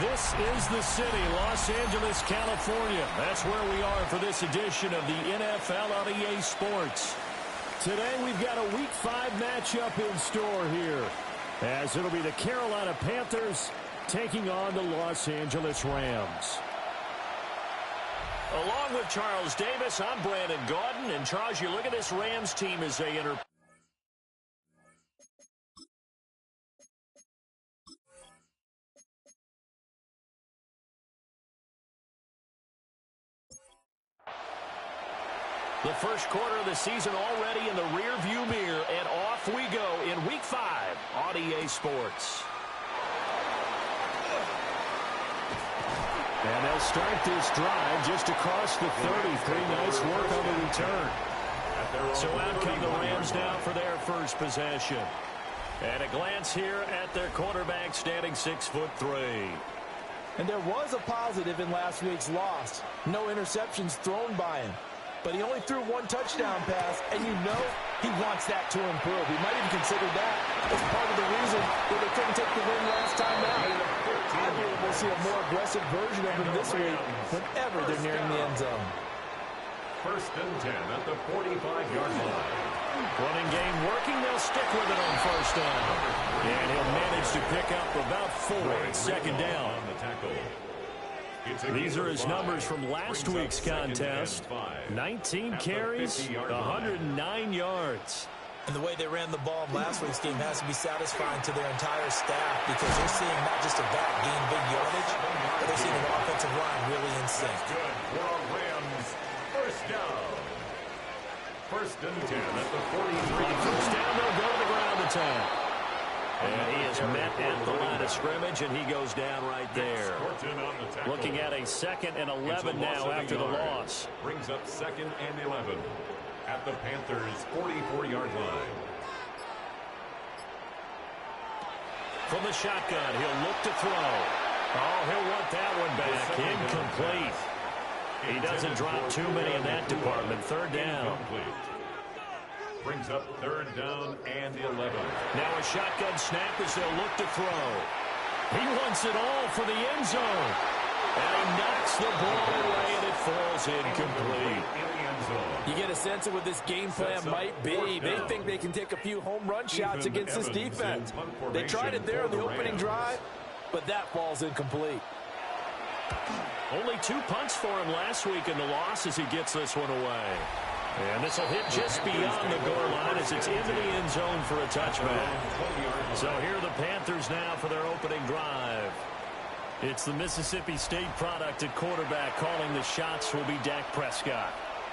This is the city, Los Angeles, California. That's where we are for this edition of the NFL on EA Sports. Today we've got a Week 5 matchup in store here, as it'll be the Carolina Panthers taking on the Los Angeles Rams. Along with Charles Davis, I'm Brandon Gaudin. And Charles, you look at this Rams team as they enter. The first quarter of the season already in the rearview mirror, and off we go in Week 5 on EA Sports. And they'll start this drive just across the 30. Pretty nice work on the return. So out come the Rams now for their first possession. And a glance here at their quarterback, standing 6'3". And there was a positive in last week's loss. No interceptions thrown by him. But he only threw one touchdown pass, and you know he wants that to improve. He might even consider that as part of the reason that they couldn't take the win last time out. I believe we'll see a more aggressive version of him this week whenever they're nearing the end zone. 1st and 10 at the 45-yard line. Running game working. They'll stick with it on 1st down. And he'll manage to pick up about 4 at 2nd down. On the tackle. These are his numbers from last week's contest. 19 carries, 109 yards. And the way they ran the ball in last week's game has to be satisfying to their entire staff, because they're seeing not just a back gain big yardage, but they're seeing an offensive line really in sync. Good for Rams. 1st down. 1st and 10 at the 43. 1st down, they'll go to the ground attack. And he is met at the line of scrimmage, and he goes down right there. Looking at a 2nd and 11 now after the loss. Brings up 2nd and 11 at the Panthers' 44-yard line. From the shotgun, he'll look to throw. Oh, he'll want that one back. Incomplete. He doesn't drop too many in that department. 3rd down. Brings up 3rd down and 11. Now a shotgun snap as they'll look to throw. He wants it all for the end zone. And he knocks the ball away, and it falls incomplete. You get a sense of what this game plan might be. They think they can take a few home run shots against this defense. They tried it there on the opening drive, but that falls incomplete. Only 2 punts for him last week in the loss as he gets this one away. And this will hit just beyond the goal line as it's into the end zone for a touchback. So here are the Panthers now for their opening drive. It's the Mississippi State product at quarterback. Calling the shots will be Dak Prescott.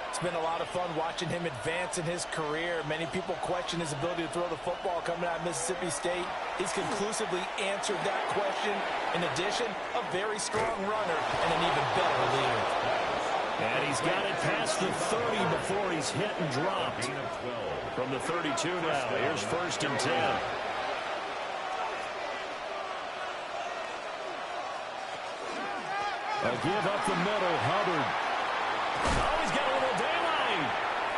It's been a lot of fun watching him advance in his career. Many people question his ability to throw the football coming out of Mississippi State. He's conclusively answered that question. In addition, a very strong runner and an even better leader. And he's got it past the 30 before he's hit and dropped. From the 32 now, here's 1st and 10. A give up the middle, Hubbard. Oh, he's got a little daylight.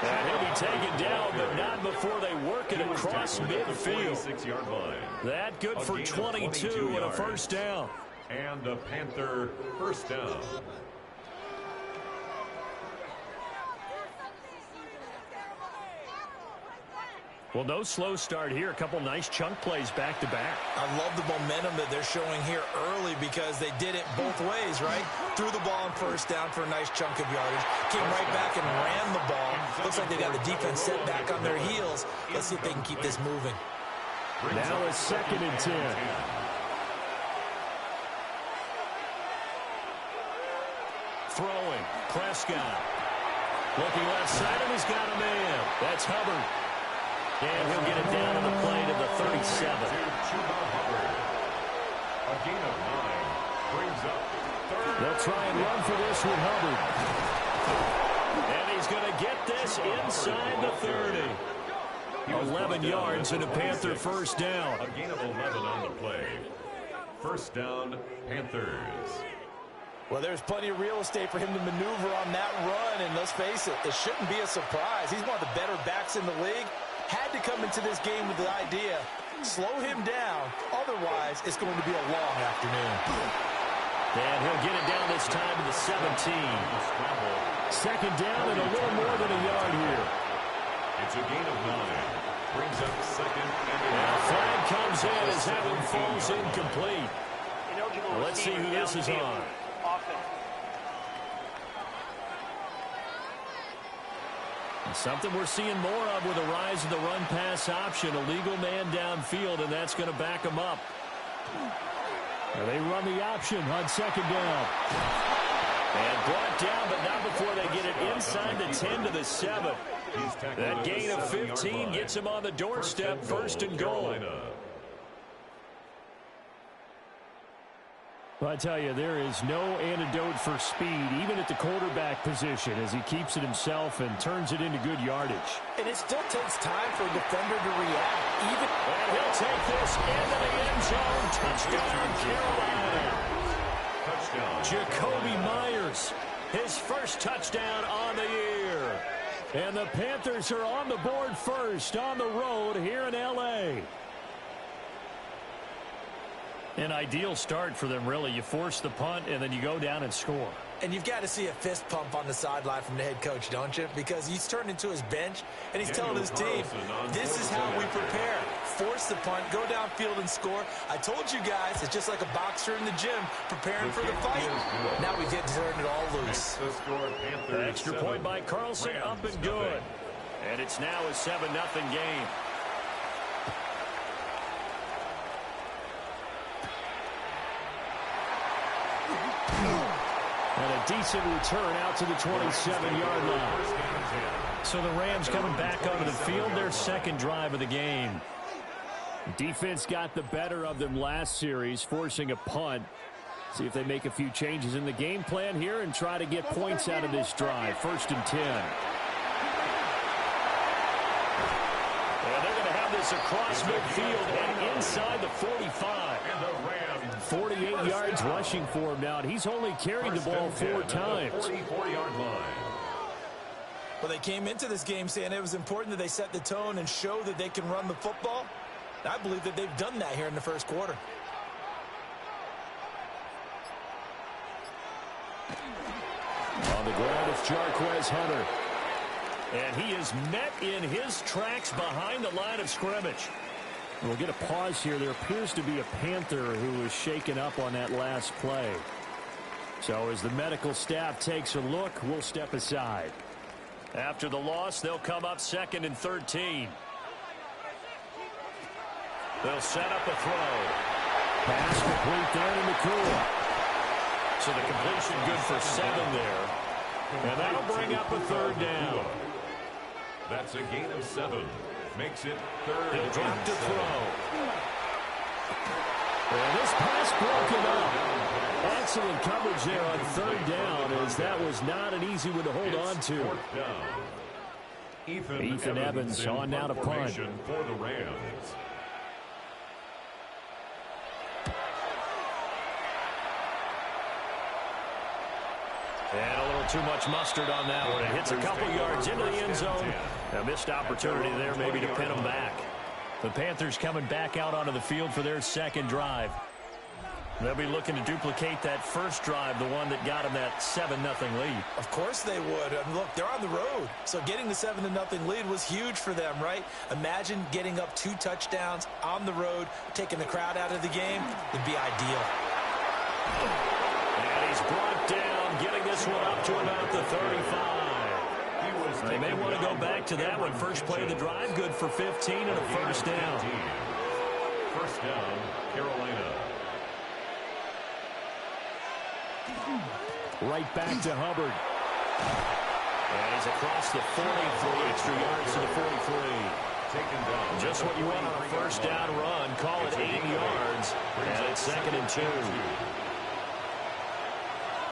And he'll be taken down, but not before they work it across midfield. 6-yard line. That good for 22 and a 1st down. And a Panther 1st down. Well, no slow start here. A couple nice chunk plays back-to-back. I love the momentum that they're showing here early, because they did it both ways, right? Threw the ball on 1st down for a nice chunk of yardage. Came right back and ran the ball. Looks like they got the defense set back on their heels. Let's see if they can keep this moving. Now a 2nd and 10. Throwing. Prescott. Looking left side, and he's got a man. That's Hubbard. And he'll get it down to the play to the 37. A gain of 9 brings up 3rd. They'll try and run for this with Hubbard. And he's going to get this inside the 30. 11 yards and a Panther 1st down. A gain of 11 on the play. 1st down, Panthers. Well, there's plenty of real estate for him to maneuver on that run, and let's face it, it shouldn't be a surprise. He's one of the better backs in the league. Had to come into this game with the idea, slow him down, otherwise it's going to be a long afternoon. And he'll get it down this time to the 17. Second down and a little more than a yard here. It's a gain of 9. Brings up second and a flag comes in as that one falls incomplete. Well, let's see who this is on. And something we're seeing more of with the rise of the run-pass option. A legal man downfield, and that's going to back him up. And they run the option on second down. And brought down, but not before they get it inside the 10 to the 7. That gain of 15 gets him on the doorstep, first and goal. Well, I tell you, there is no antidote for speed, even at the quarterback position, as he keeps it himself and turns it into good yardage. And it still takes time for a defender to react. And he'll take this into the end zone. Touchdown, Carolina. Touchdown. Jacoby Myers, his first touchdown on the year. And the Panthers are on the board first on the road here in L.A. An ideal start for them, really. You force the punt, and then you go down and score. And you've got to see a fist pump on the sideline from the head coach, don't you? Because he's turned into his bench, and he's telling his team, this is how we prepare. Force the punt, go downfield and score. I told you guys, it's just like a boxer in the gym preparing for the fight. Now we get to turn it all loose. The extra point by Carlson, up and good. And it's now a 7-0 game. And a decent return out to the 27-yard line. So the Rams coming back onto the field, their second drive of the game. Defense got the better of them last series, forcing a punt. See if they make a few changes in the game plan here and try to get points out of this drive. First and 10. And they're going to have this across midfield and inside the 45. 48 yards rushing for him now, and he's only carried the ball 4 times. 44-yard line. Well, they came into this game saying it was important that they set the tone and show that they can run the football. I believe that they've done that here in the first quarter. On the ground, it's Jarquez Hunter. And he is met in his tracks behind the line of scrimmage. We'll get a pause here. There appears to be a Panther who was shaken up on that last play. So as the medical staff takes a look, we'll step aside. After the loss, they'll come up second and 13. They'll set up a throw. Pass complete there to McCool. So the completion good for 7 there. And that'll bring up a third down. That's a gain of 7. Makes it third. He'll drop to throw. And this pass broken up. Excellent coverage there on third down, as that was not an easy one to hold on to. Ethan Evans on now to punt. For the Rams. And a little too much mustard on that one. It hits a couple yards into the end zone. A missed opportunity there maybe to pin them back. The Panthers coming back out onto the field for their second drive. They'll be looking to duplicate that first drive, the one that got them that 7-0 lead. Of course they would. I mean, look, they're on the road. So getting the 7-0 lead was huge for them, right? Imagine getting up 2 touchdowns on the road, taking the crowd out of the game. It'd be ideal. And he's brought down, getting this one up to about the 35. They may want to go back to that one. First play of the drive, good for 15 and a first down. First down, Carolina. Right back to Hubbard. And he's across the 40 for the extra yards to the 43. Taken down. Just what you want on a first down run. Call it 8 yards. And it's second and 2.